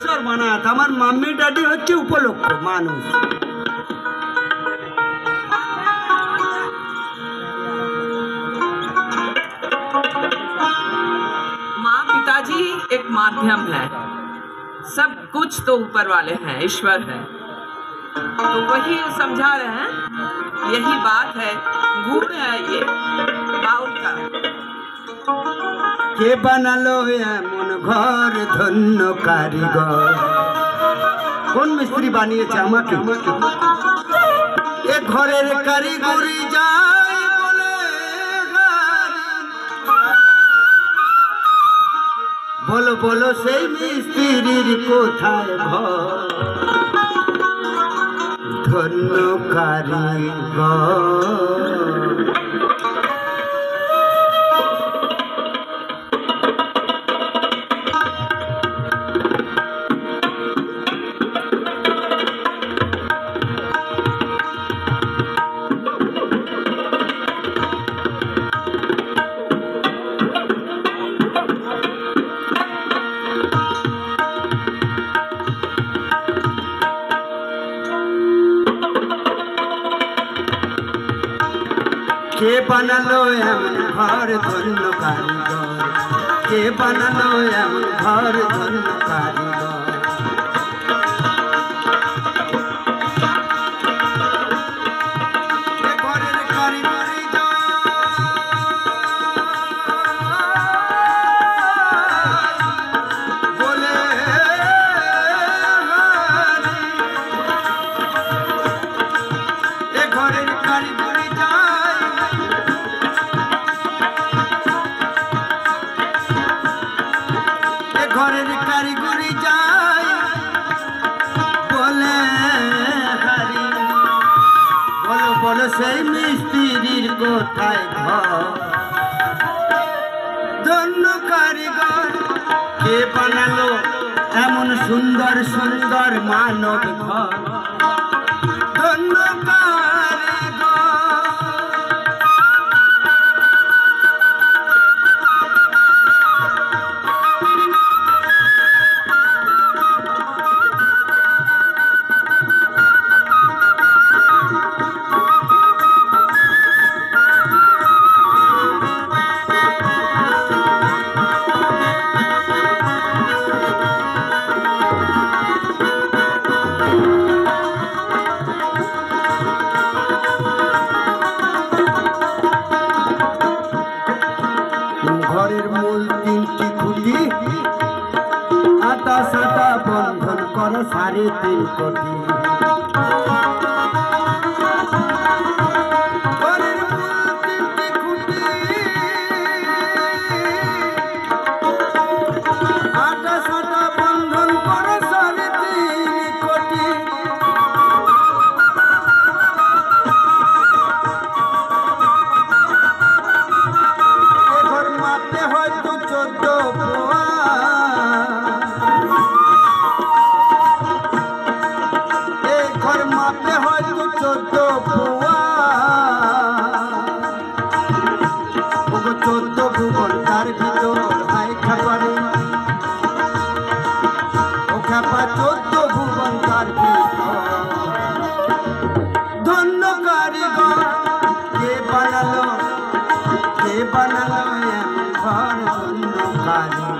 সর্বনাথ, আমার mummy daddy হচ্ছে উপলক্ষ মানুষ। माँ पिताजी एक माध्यम है, सब कुछ तो ऊपर वाले हैं, ईश्वर है, तो वही समझा रहे हैं। यही बात है, गुण है ये बाउल का। কে বানালো এমন ঘর ধন্য কারিগর? কোন মিস্ত্রি বানিয়েছে আমাকে? এ ঘরের কারিগরি যায় বলে বলো বলো সেই মিস্ত্রির কোথায় ঘর? ধন্য কারিগর। কে বানালো এমন ঘর ধন্য কারিগর? কে বানালো এমন ঘর ধন্য কারিগর? ঘরের কারিগরি বলে এ ঘরের কারিগরি ঘরের কারিগরি যায় বলে হারি বলো বলো সেই মিস্ত্রির কোথায় ঘর? ধন্য কারিগর। কে বানালো এমন সুন্দর সুন্দর মানব ঘর? ধন্য কারিগর। ঘরের মূল তিনটি খুঁটি আটা সাটা বন্ধন করো 3.5 কোটি। ঘরের মূল তিনটি খুঁটি আটা সাটা বন্ধন করো 3.5 কোটি। মাপতে হয়তো 14 পোয়া, এই ঘর মাপতে হয়তো 14 পোয়া। 14 ভুবন তার ভিতর হাই খাপারে ও খাপা 14 ভুবন তার ভিতর। ধন্য কারিগর। কে বানালো কে বানালো এমন ঘর ধন্য কারিগর?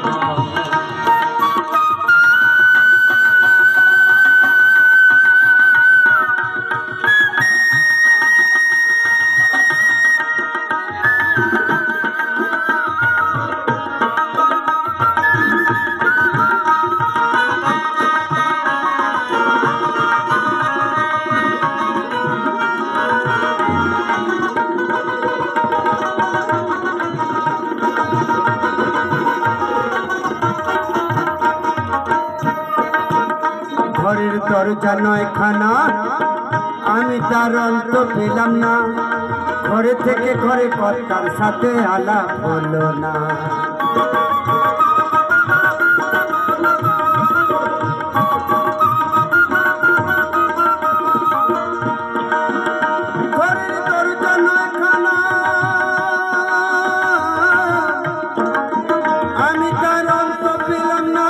ঘরের দরজা নয় খানা, আমি তার অন্ত পেলাম না। ঘরে থেকে ঘরে কর্তার সাথে আলাপ হলো না। ঘরের দরজা নয় খানা, আমি তার অন্ত পেলাম না।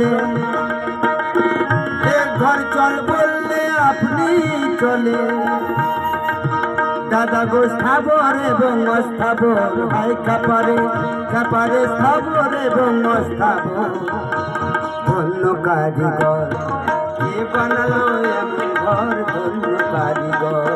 চলে, এক ঘর চল বললে আপনি চলে। দাদা গো স্থাবর এবং অস্থাবর, ভাই খাপারে খাপারে স্থাবর এবং অস্থাবর। ধন্য কারিগর কে বানালো এমন ঘর, ধন্য কারিগর।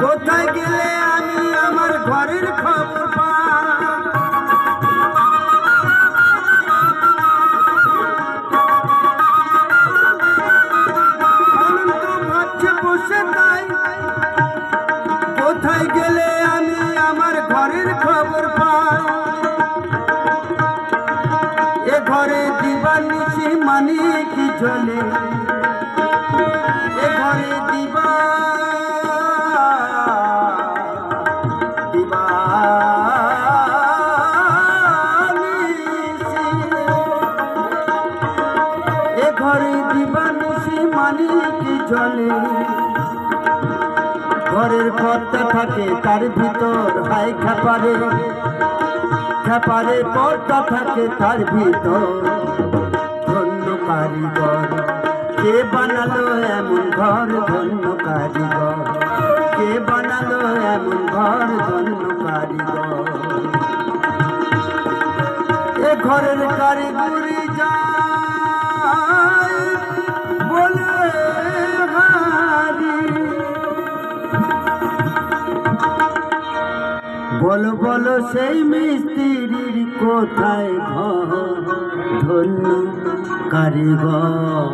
কোথায় গেলে আমি আমার ঘরের খবর পাই? অনন্ত ভাবছে বসে তাই, কোথায় গেলে আমি আমার ঘরের খবর পাই? এ ঘরে দিবানিশি মানি কি চলে, এ ঘরে ঘরে দিবানিশি মানি কি চলে। ঘরের পর্দা থাকে তার ভিতর, হাই খাপারে খাপারে পর্দা থাকে তার ভিতর। ধন্য কারিগর কে বানালো এমন ঘর, ধন্য কারিগর কে বানালো এমন ঘর, ধন্য কারিগর। এ ঘরের কারিগরি যায় বলে হারি, বলো বলো সেই মিস্ত্রির কোথায় ঘর, ধন্য কারিগর।